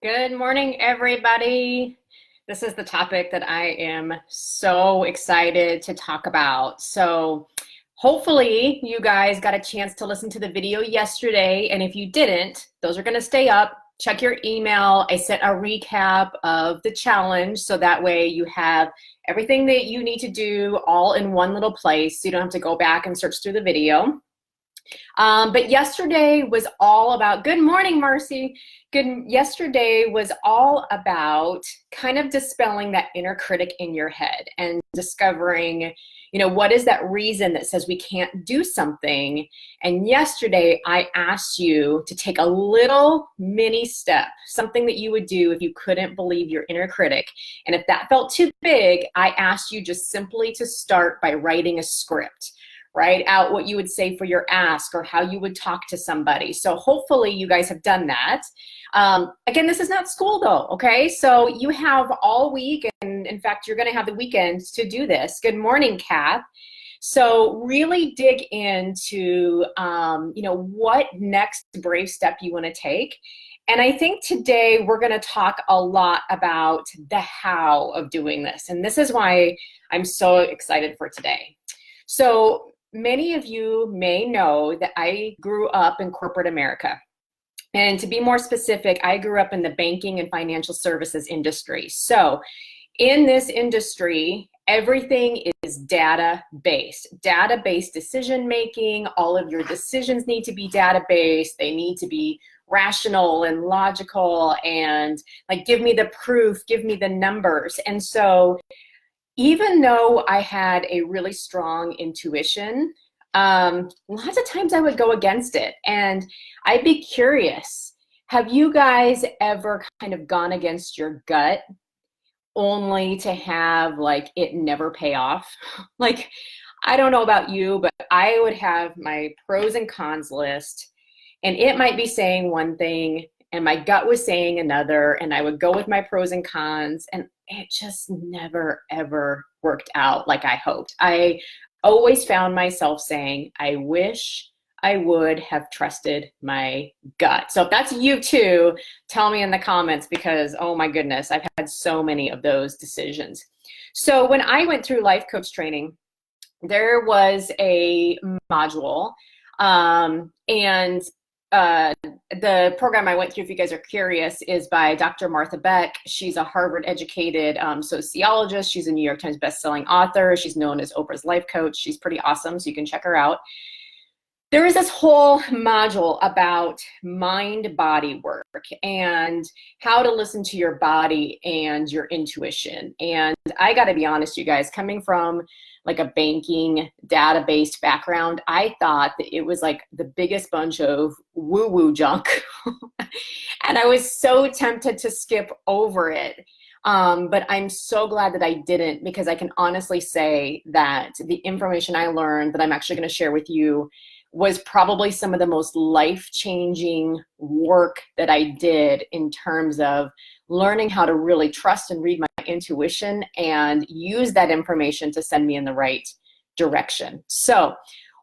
Good morning, everybody. This is the topic that I am so excited to talk about. So, hopefully, you guys got a chance to listen to the video yesterday. And if you didn't, those are going to stay up. Check your email. I sent a recap of the challenge so that way you have everything that you need to do all in one little place. So you don't have to go back and search through the video. But yesterday was all about, good morning, Marcy. Yesterday was all about kind of dispelling that inner critic in your head and discovering, what is that reason that says we can't do something? And yesterday I asked you to take a little mini step, something that you would do if you couldn't believe your inner critic. And if that felt too big, I asked you just simply to start by writing a script. Write out what you would say for your ask or how you would talk to somebody. So hopefully you guys have done that. Again, this is not school though, okay? So you have all week, and in fact, you're gonna have the weekend to do this. Good morning, Kath. So really dig into, what next brave step you wanna take. And I think today we're gonna talk a lot about the how of doing this. And this is why I'm so excited for today. So many of you may know that I grew up in corporate America. And to be more specific, I grew up in the banking and financial services industry. So in this industry, everything is data-based. Data-based decision-making, all of your decisions need to be data-based. They need to be rational and logical and like, give me the proof, give me the numbers. And so even though I had a really strong intuition, lots of times I would go against it. And I'd be curious, have you guys ever kind of gone against your gut only to have like it never pay off? Like, I don't know about you, but I would have my pros and cons list, and it might be saying one thing and my gut was saying another, and I would go with my pros and cons, and it just never, ever worked out like I hoped. I always found myself saying, I wish I would have trusted my gut. So if that's you too, tell me in the comments, because oh my goodness, I've had so many of those decisions. So when I went through life coach training, there was a module, and the program I went through, if you guys are curious, is by Dr. Martha Beck. She's a Harvard-educated sociologist. She's a New York Times bestselling author. She's known as Oprah's life coach. She's pretty awesome, so you can check her out. There is this whole module about mind-body work and how to listen to your body and your intuition. And I got to be honest, you guys, coming from like a banking database background, I thought that it was like the biggest bunch of woo-woo junk. And I was so tempted to skip over it. But I'm so glad that I didn't, because I can honestly say that the information I learned that I'm actually going to share with you was probably some of the most life-changing work that I did in terms of learning how to really trust and read my intuition and use that information to send me in the right direction. So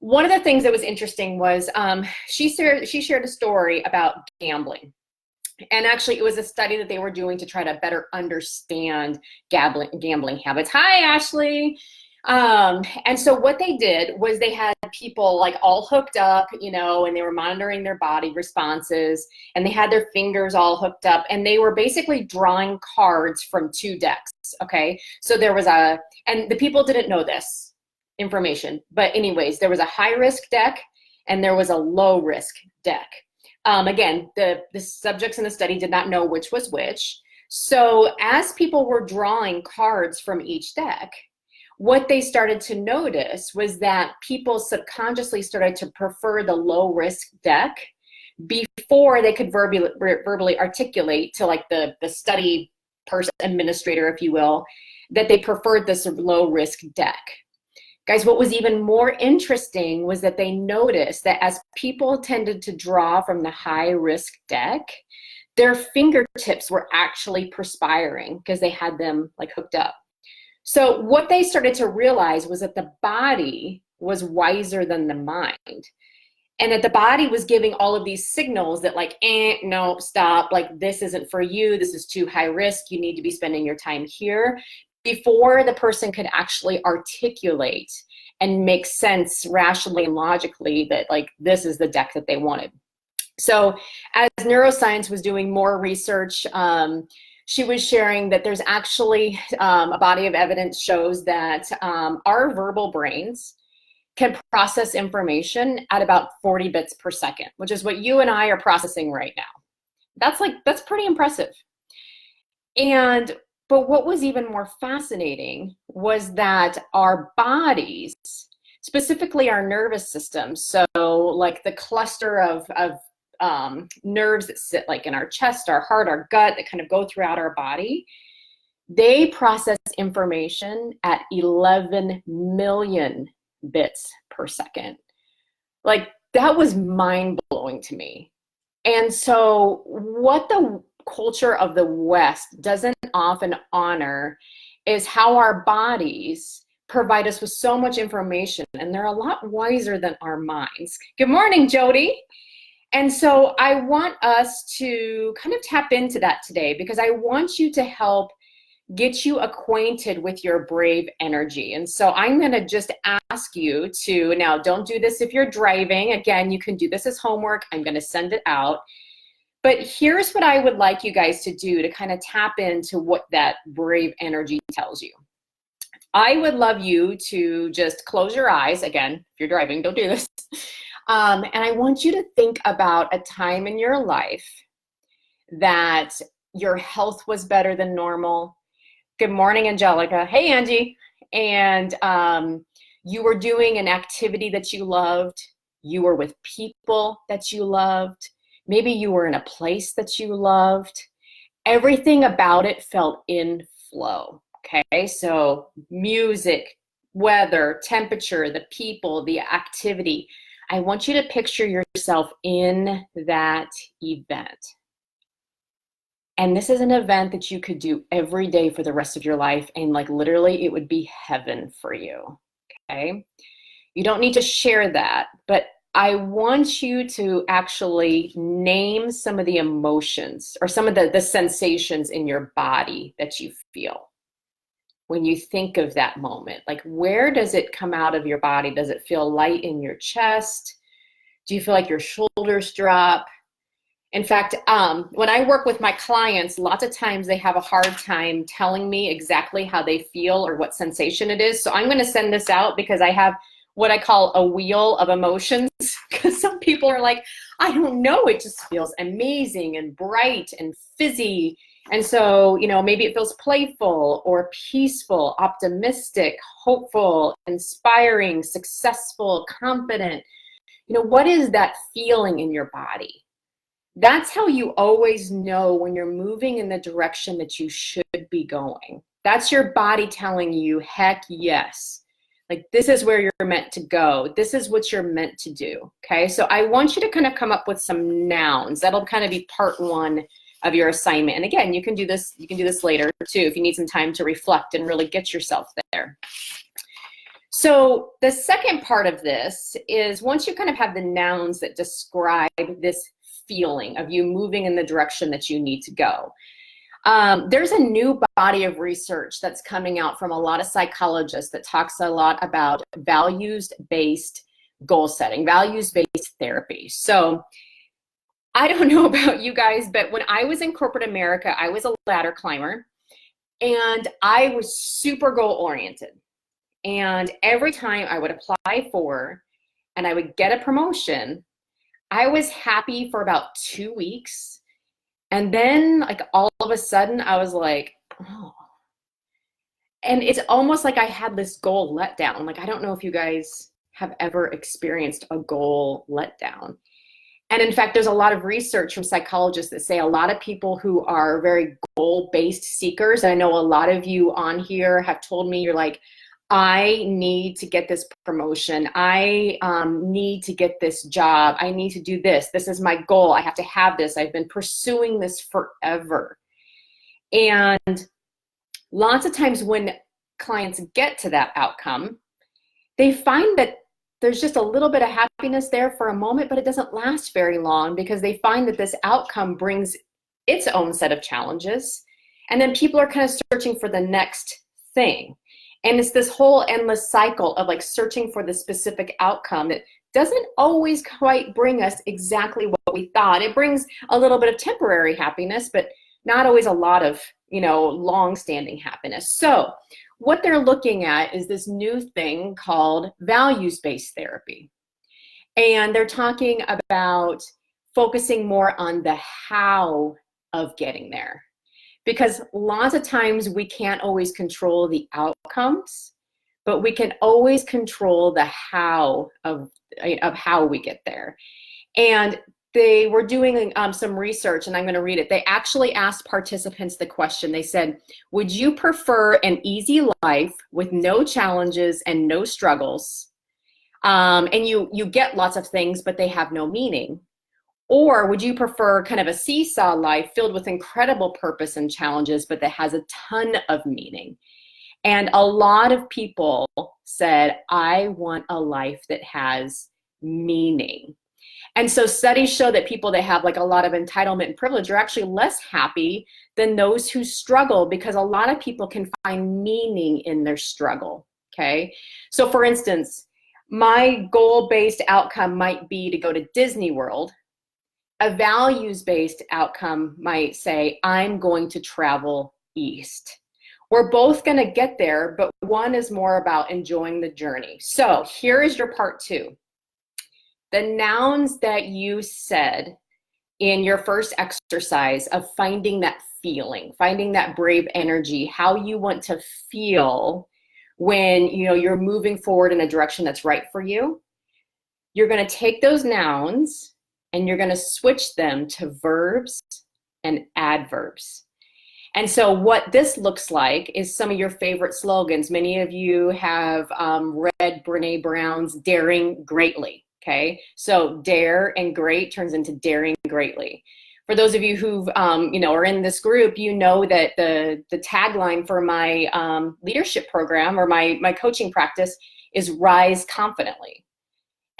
one of the things that was interesting was she shared a story about gambling. And actually, it was a study that they were doing to try to better understand gambling habits. Hi, Ashley. And so what they did was they had people like all hooked up, and they were monitoring their body responses, and they had their fingers all hooked up, and they were basically drawing cards from two decks. Okay. So there was and the people didn't know this information, but anyways, there was a high risk deck and there was a low risk deck. Again, the subjects in the study did not know which was which. So as people were drawing cards from each deck, what they started to notice was that people subconsciously started to prefer the low risk deck before they could verbally articulate to like the study person, administrator, if you will, that they preferred this low risk deck. Guys, what was even more interesting was that they noticed that as people tended to draw from the high risk deck, their fingertips were actually perspiring because they had them like hooked up. So what they started to realize was that the body was wiser than the mind. And that the body was giving all of these signals that like, no, stop, like this isn't for you, this is too high risk, you need to be spending your time here, before the person could actually articulate and make sense rationally and logically that like this is the deck that they wanted. So as neuroscience was doing more research, she was sharing that there's actually a body of evidence shows that our verbal brains can process information at about 40 bits per second, which is what you and I are processing right now. That's pretty impressive. But what was even more fascinating was that our bodies, specifically our nervous system, so like the cluster of nerves that sit like in our chest, our heart, our gut, that kind of go throughout our body, they process information at 11 million bits per second. Like that was mind-blowing to me. And so what the culture of the West doesn't often honor is how our bodies provide us with so much information, and they're a lot wiser than our minds. Good morning, Jody. And so I want us to kind of tap into that today, because I want you to help get you acquainted with your brave energy. And so I'm going to just ask you to, now don't do this if you're driving. Again, you can do this as homework. I'm going to send it out. But here's what I would like you guys to do to kind of tap into what that brave energy tells you. I would love you to just close your eyes. Again, if you're driving, don't do this. And I want you to think about a time in your life that your health was better than normal. Good morning, Angelica. Hey, Angie. And you were doing an activity that you loved. You were with people that you loved. Maybe you were in a place that you loved. Everything about it felt in flow, okay? So music, weather, temperature, the people, the activity. I want you to picture yourself in that event. And this is an event that you could do every day for the rest of your life, and like literally it would be heaven for you, okay? You don't need to share that, but I want you to actually name some of the emotions or some of the sensations in your body that you feel when you think of that moment. Like, where does it come out of your body? Does it feel light in your chest? Do you feel like your shoulders drop? In fact, when I work with my clients, lots of times they have a hard time telling me exactly how they feel or what sensation it is. So I'm going to send this out because I have what I call a wheel of emotions, because some people are like, I don't know, it just feels amazing and bright and fizzy. And so, you know, maybe it feels playful or peaceful, optimistic, hopeful, inspiring, successful, confident. You know, what is that feeling in your body? That's how you always know when you're moving in the direction that you should be going. That's your body telling you, heck yes. Like, this is where you're meant to go. This is what you're meant to do, okay? So I want you to kind of come up with some nouns. That'll kind of be part one of your assignment. And again, you can do this later too if you need some time to reflect and really get yourself there. So the second part of this is, once you kind of have the nouns that describe this feeling of you moving in the direction that you need to go, there's a new body of research that's coming out from a lot of psychologists that talks a lot about values-based goal setting, values-based therapy. So I don't know about you guys, but when I was in corporate America, I was a ladder climber, and I was super goal-oriented. And every time I would apply for and I would get a promotion, I was happy for about 2 weeks. And then, like, all of a sudden, I was like, oh. And it's almost like I had this goal letdown. Like, I don't know if you guys have ever experienced a goal letdown. And in fact, there's a lot of research from psychologists that say a lot of people who are very goal-based seekers, and I know a lot of you on here have told me, you're like, I need to get this promotion. I need to get this job. I need to do this. This is my goal. I have to have this. I've been pursuing this forever. And lots of times when clients get to that outcome, they find that there's just a little bit of happiness there for a moment, but it doesn't last very long because they find that this outcome brings its own set of challenges. And then people are kind of searching for the next thing. And it's this whole endless cycle of like searching for the specific outcome that doesn't always quite bring us exactly what we thought. It brings a little bit of temporary happiness, but not always a lot of, long-standing happiness. So what they're looking at is this new thing called values-based therapy. And they're talking about focusing more on the how of getting there. Because lots of times we can't always control the outcomes, but we can always control the how of how we get there. And they were doing some research, and I'm going to read it. They actually asked participants the question. They said, would you prefer an easy life with no challenges and no struggles? And you get lots of things, but they have no meaning. Or would you prefer kind of a seesaw life filled with incredible purpose and challenges, but that has a ton of meaning? And a lot of people said, I want a life that has meaning. And so studies show that people that have like a lot of entitlement and privilege are actually less happy than those who struggle, because a lot of people can find meaning in their struggle, okay? So for instance, my goal-based outcome might be to go to Disney World. A values-based outcome might say, I'm going to travel east. We're both going to get there, but one is more about enjoying the journey. So here is your part 2. The nouns that you said in your first exercise of finding that feeling, finding that brave energy, how you want to feel when you're moving forward in a direction that's right for you. You're going to take those nouns and you're going to switch them to verbs and adverbs. And so what this looks like is some of your favorite slogans. Many of you have read Brene Brown's Daring Greatly. Okay, so dare and great turns into daring greatly. For those of you who've, are in this group, you know that the tagline for my leadership program or my coaching practice is rise confidently.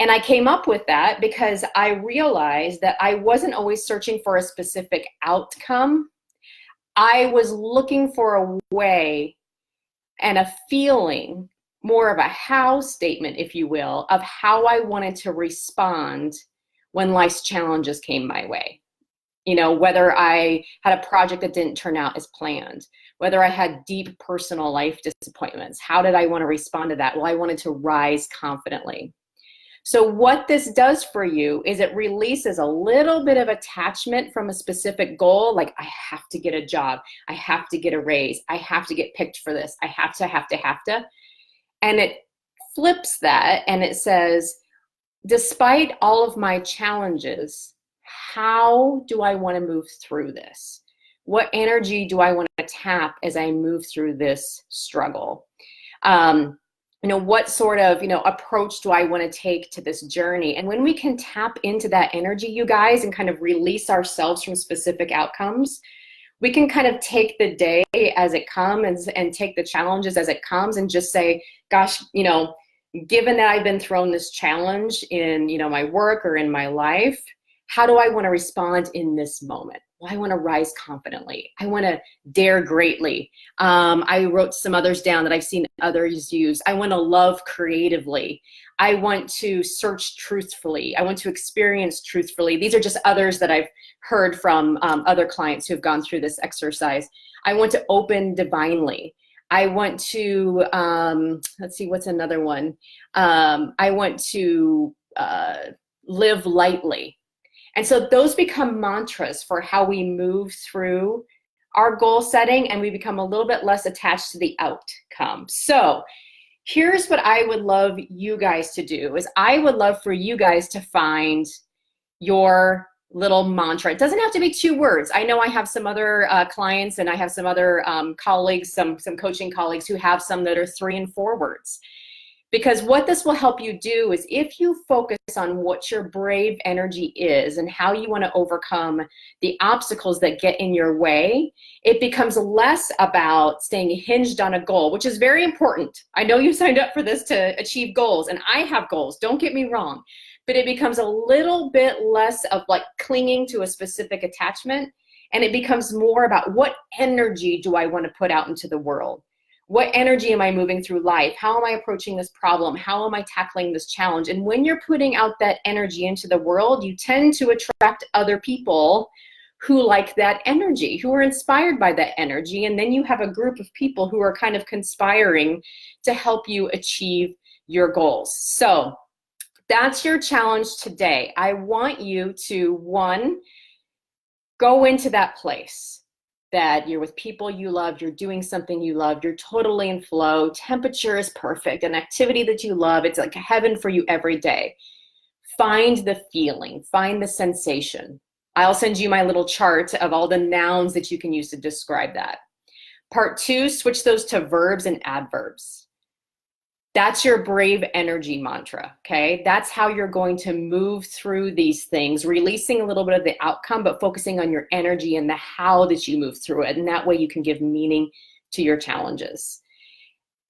And I came up with that because I realized that I wasn't always searching for a specific outcome. I was looking for a way and a feeling, more of a how statement, if you will, of how I wanted to respond when life's challenges came my way. Whether I had a project that didn't turn out as planned, whether I had deep personal life disappointments, how did I want to respond to that? Well, I wanted to rise confidently. So what this does for you is it releases a little bit of attachment from a specific goal, like I have to get a job, I have to get a raise, I have to get picked for this, I have to. And it flips that and it says, despite all of my challenges, how do I want to move through this? What energy do I want to tap as I move through this struggle? What sort of, approach do I want to take to this journey? And when we can tap into that energy, you guys, and kind of release ourselves from specific outcomes, we can kind of take the day as it comes and take the challenges as it comes and just say, gosh, given that I've been thrown this challenge in, my work or in my life, how do I want to respond in this moment? Well, I want to rise confidently. I want to dare greatly. I wrote some others down that I've seen others use. I want to love creatively. I want to search truthfully. I want to experience truthfully. These are just others that I've heard from other clients who have gone through this exercise. I want to open divinely. I want to, let's see, what's another one? I want to live lightly. And so those become mantras for how we move through our goal setting, and we become a little bit less attached to the outcome. So here's what I would love you guys to do is I would love for you guys to find your little mantra. It doesn't have to be 2 words. I know I have some other clients and I have some other colleagues, some coaching colleagues who have some that are 3 and 4 words. Because what this will help you do is if you focus on what your brave energy is and how you want to overcome the obstacles that get in your way, it becomes less about staying hinged on a goal, which is very important. I know you signed up for this to achieve goals, and I have goals, don't get me wrong, but it becomes a little bit less of like clinging to a specific attachment, and it becomes more about what energy do I want to put out into the world? What energy am I moving through life? How am I approaching this problem? How am I tackling this challenge? And when you're putting out that energy into the world, you tend to attract other people who like that energy, who are inspired by that energy. And then you have a group of people who are kind of conspiring to help you achieve your goals. So that's your challenge today. I want you to, one, go into that place that you're with people you love, you're doing something you love, you're totally in flow, temperature is perfect, an activity that you love, it's like heaven for you every day. Find the feeling, find the sensation. I'll send you my little chart of all the nouns that you can use to describe that. Part 2, switch those to verbs and adverbs. That's your brave energy mantra, okay? That's how you're going to move through these things, releasing a little bit of the outcome, but focusing on your energy and the how that you move through it. And that way you can give meaning to your challenges.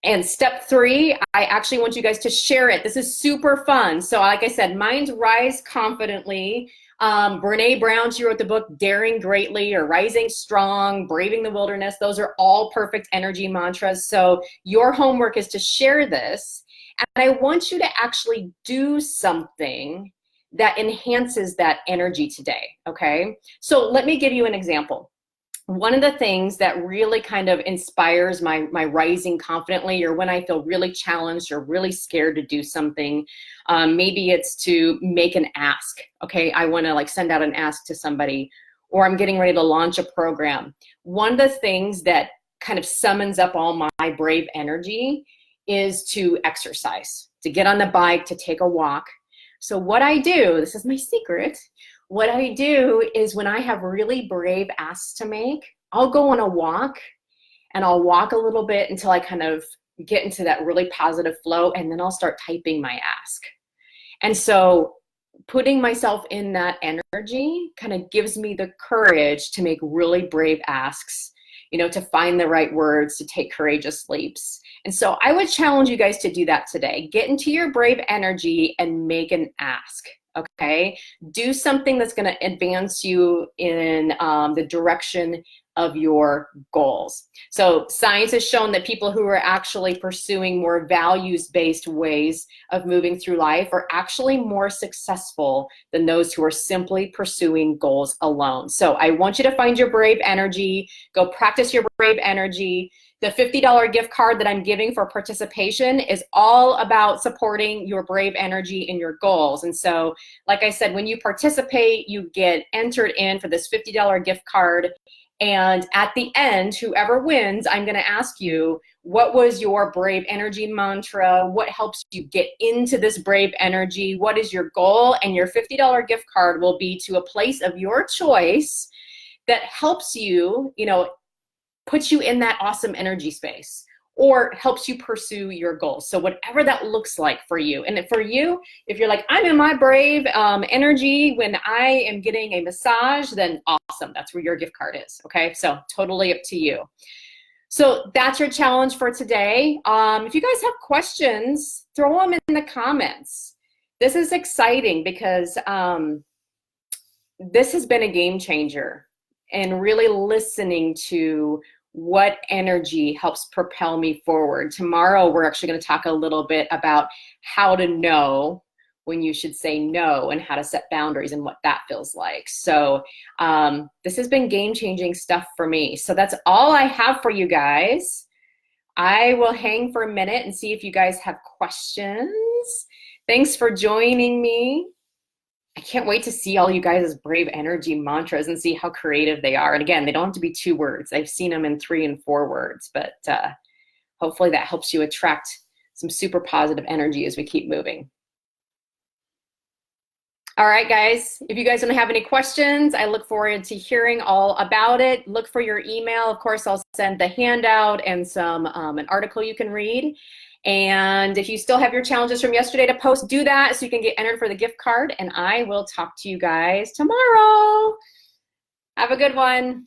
And step 3, I actually want you guys to share it. This is super fun. So like I said, mine's Rise Confidently. Brene Brown, she wrote the book Daring Greatly or Rising Strong, Braving the Wilderness. Those are all perfect energy mantras. So your homework is to share this. And I want you to actually do something that enhances that energy today, okay? So let me give you an example. One of the things that really kind of inspires my rising confidently, or when I feel really challenged or really scared to do something, maybe it's to make an ask. Okay, I want to like send out an ask to somebody, or I'm getting ready to launch a program. One of the things that kind of summons up all my brave energy is to exercise, to get on the bike, to take a walk. So what I do, this is my secret, what I do is when I have really brave asks to make, I'll go on a walk and I'll walk a little bit until I kind of get into that really positive flow, and then I'll start typing my ask. And so putting myself in that energy kind of gives me the courage to make really brave asks, you know, to find the right words, to take courageous leaps. And so I would challenge you guys to do that today. Get into your brave energy and make an ask. Okay, do something that's going to advance you in the direction of your goals. So science has shown that people who are actually pursuing more values-based ways of moving through life are actually more successful than those who are simply pursuing goals alone. So I want you to find your brave energy, go practice your brave energy. The $50 gift card that I'm giving for participation is all about supporting your brave energy and your goals. And so, like I said, when you participate, you get entered in for this $50 gift card. And at the end, whoever wins, I'm going to ask you, what was your brave energy mantra? What helps you get into this brave energy? What is your goal? And your $50 gift card will be to a place of your choice that helps you, you know, puts you in that awesome energy space, or helps you pursue your goals. So whatever that looks like for you. And for you, if you're like, I'm in my brave energy when I am getting a massage, then awesome. That's where your gift card is. Okay, so totally up to you. So that's your challenge for today. If you guys have questions, throw them in the comments. This is exciting because this has been a game changer, and really listening to what energy helps propel me forward. Tomorrow, we're actually going to talk a little bit about how to know when you should say no and how to set boundaries and what that feels like. So this has been game-changing stuff for me. So that's all I have for you guys. I will hang for a minute and see if you guys have questions. Thanks for joining me. I can't wait to see all you guys' brave energy mantras and see how creative they are. And again, they don't have to be 2 words. I've seen them in 3 and 4 words, but hopefully that helps you attract some super positive energy as we keep moving. All right, guys, if you guys don't have any questions, I look forward to hearing all about it. Look for your email. Of course, I'll send the handout and some an article you can read. And if you still have your challenges from yesterday to post, do that so you can get entered for the gift card. And I will talk to you guys tomorrow. Have a good one.